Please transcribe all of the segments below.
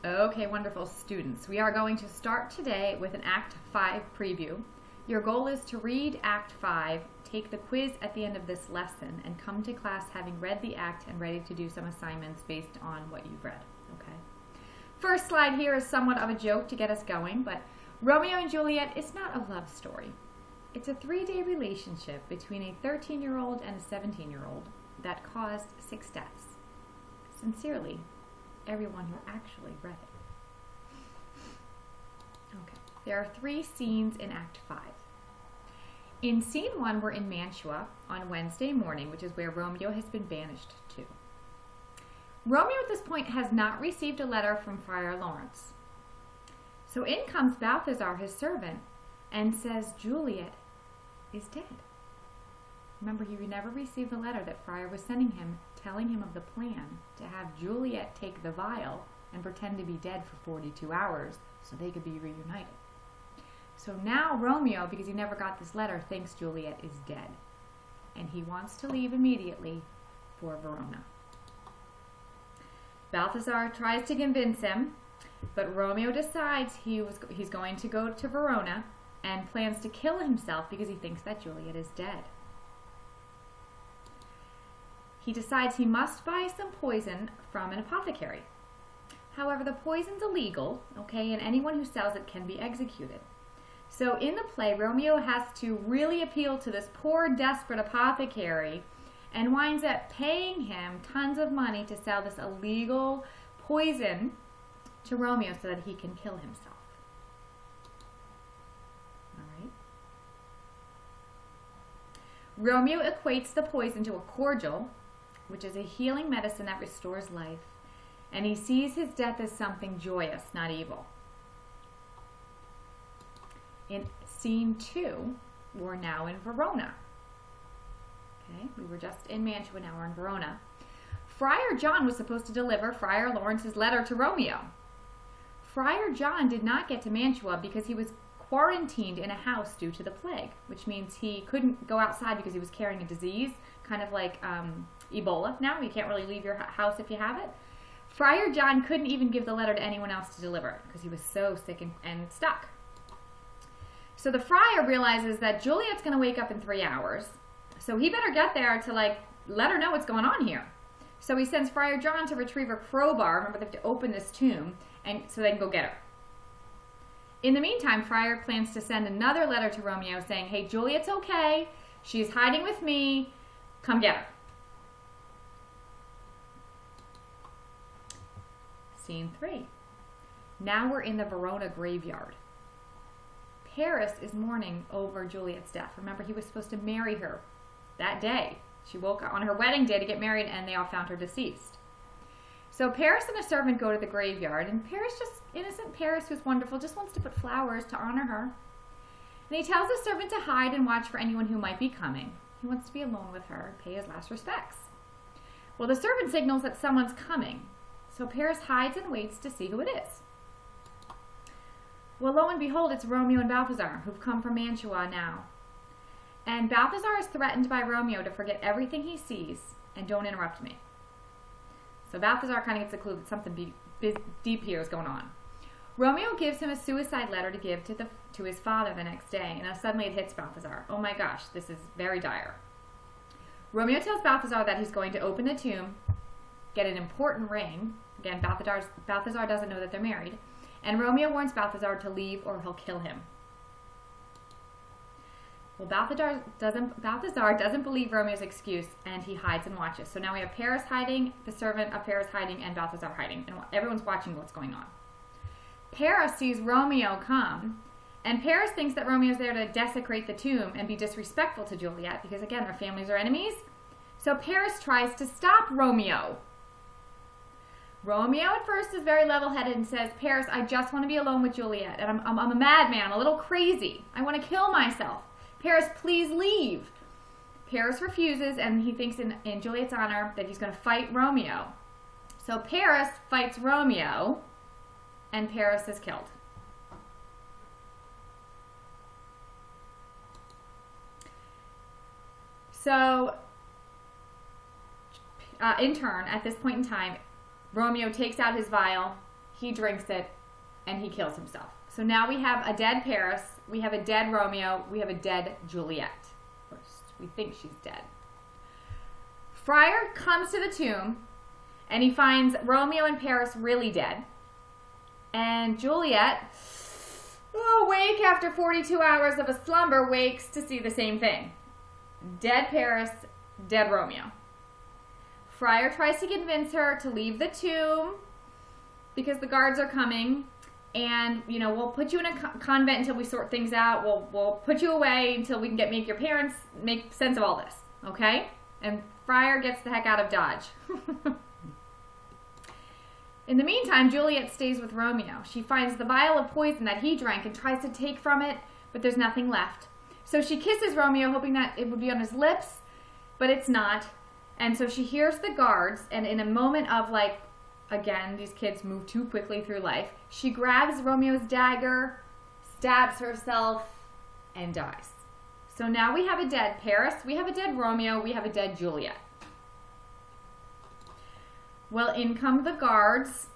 Okay, wonderful students. We are going to start today with an Act 5 preview. Your goal is to read Act 5, take the quiz at the end of this lesson, and come to class having read the act and ready to do some assignments based on what you've read. Okay. First slide here is somewhat of a joke to get us going, but Romeo and Juliet is not a love story. It's a 3-day relationship between a 13-year-old and a 17-year-old that caused 6 deaths. Sincerely, everyone who actually read it. Okay, there are 3 scenes in Act 5. In Scene 1, we're in Mantua on Wednesday morning, which is where Romeo has been banished to. Romeo at this point has not received a letter from Friar Lawrence. So in comes Balthazar, his servant, and says Juliet is dead. Remember, he never received the letter that Friar was sending him, telling him of the plan to have Juliet take the vial and pretend to be dead for 42 hours so they could be reunited. So now Romeo, because he never got this letter, thinks Juliet is dead, and he wants to leave immediately for Verona. Balthazar tries to convince him, but Romeo decides he's going to go to Verona and plans to kill himself because he thinks that Juliet is dead. He decides he must buy some poison from an apothecary. However, the poison's illegal, okay, and anyone who sells it can be executed. So in the play, Romeo has to really appeal to this poor, desperate apothecary and winds up paying him tons of money to sell this illegal poison to Romeo so that he can kill himself. All right. Romeo equates the poison to a cordial, which is a healing medicine that restores life, and he sees his death as something joyous, not evil. In Scene 2, we're now in Verona. Okay, we were just in Mantua, now we're in Verona. Friar John was supposed to deliver Friar Lawrence's letter to Romeo. Friar John did not get to Mantua because he was quarantined in a house due to the plague, which means he couldn't go outside because he was carrying a disease, kind of like Ebola now. You can't really leave your house if you have it. Friar John couldn't even give the letter to anyone else to deliver it because he was so sick and stuck. So the friar realizes that Juliet's going to wake up in 3 hours, so he better get there to let her know what's going on here. So he sends Friar John to retrieve a crowbar. Remember, they have to open this tomb, and so they can go get her. In the meantime, Friar plans to send another letter to Romeo saying, hey, Juliet's okay, she's hiding with me, come get her. Scene 3. Now we're in the Verona graveyard. Paris is mourning over Juliet's death. Remember, he was supposed to marry her that day. She woke up on her wedding day to get married, and they all found her deceased. So Paris and a servant go to the graveyard, and Paris, just innocent Paris, who's wonderful, just wants to put flowers to honor her. And he tells the servant to hide and watch for anyone who might be coming. He wants to be alone with her and pay his last respects. Well, the servant signals that someone's coming, so Paris hides and waits to see who it is. Well, lo and behold, it's Romeo and Balthazar, who've come from Mantua now. And Balthazar is threatened by Romeo to forget everything he sees and don't interrupt me. So Balthazar kind of gets a clue that something deep here is going on. Romeo gives him a suicide letter to give to his father the next day, and suddenly it hits Balthazar. Oh my gosh, this is very dire. Romeo tells Balthazar that he's going to open the tomb, get an important ring. Again, Balthazar doesn't know that they're married. And Romeo warns Balthazar to leave or he'll kill him. Well, Balthazar doesn't believe Romeo's excuse, and he hides and watches. So now we have Paris hiding, the servant of Paris hiding, and Balthazar hiding. And everyone's watching what's going on. Paris sees Romeo come, and Paris thinks that Romeo's there to desecrate the tomb and be disrespectful to Juliet, because again, their families are enemies. So Paris tries to stop Romeo. Romeo at first is very level-headed and says, Paris, I just want to be alone with Juliet, and I'm a madman, I'm a little crazy. I want to kill myself. Paris, please leave. Paris refuses, and he thinks in Juliet's honor that he's going to fight Romeo. So Paris fights Romeo, and Paris is killed. So, in turn, at this point in time, Romeo takes out his vial, he drinks it, and he kills himself. So now we have a dead Paris, we have a dead Romeo, we have a dead Juliet. First, we think she's dead. Friar comes to the tomb, and he finds Romeo and Paris really dead. And Juliet, awake after 42 hours of a slumber, wakes to see the same thing. Dead Paris, dead Romeo. Friar tries to convince her to leave the tomb because the guards are coming, and we'll put you in a convent until we sort things out. We'll put you away until we can make your parents make sense of all this, okay? And Friar gets the heck out of Dodge. In the meantime, Juliet stays with Romeo. She finds the vial of poison that he drank and tries to take from it, but there's nothing left. So she kisses Romeo, hoping that it would be on his lips, but it's not. And so she hears the guards, and in a moment of again, these kids move too quickly through life, she grabs Romeo's dagger, stabs herself, and dies. So now we have a dead Paris, we have a dead Romeo, we have a dead Juliet. Well, in come the guards,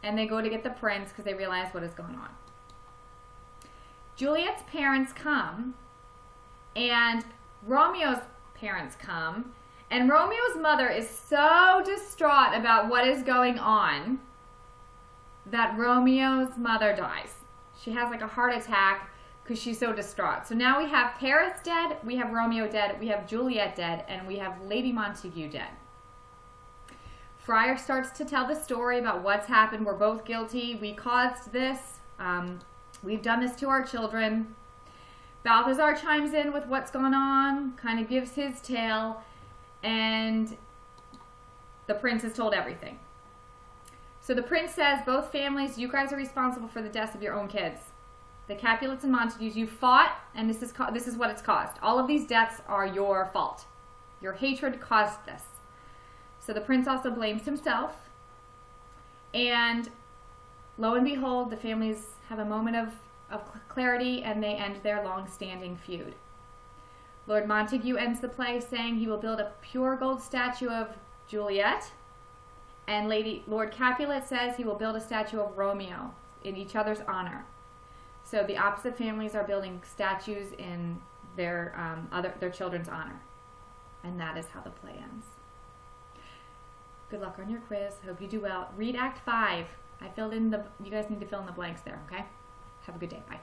and they go to get the prince because they realize what is going on. Juliet's parents come, and Romeo's parents come, and Romeo's mother is so distraught about what is going on that Romeo's mother dies. She has a heart attack because she's so distraught. So now we have Paris dead, we have Romeo dead, we have Juliet dead, and we have Lady Montague dead. Friar starts to tell the story about what's happened. We're both guilty. We caused this. We've done this to our children. Balthazar chimes in with what's going on, kind of gives his tale, and the prince is told everything. So the prince says, both families, you guys are responsible for the deaths of your own kids. The Capulets and Montagues, you fought, and this is what it's caused. All of these deaths are your fault. Your hatred caused this. So the prince also blames himself. And lo and behold, the families have a moment of clarity, and they end their long-standing feud. Lord Montague ends the play saying he will build a pure gold statue of Juliet, and Lord Capulet says he will build a statue of Romeo in each other's honor. So the opposite families are building statues in their children's honor. And that is how the play ends. Good luck on your quiz. Hope you do well. Read Act 5. You guys need to fill in the blanks there, okay? Have a good day. Bye.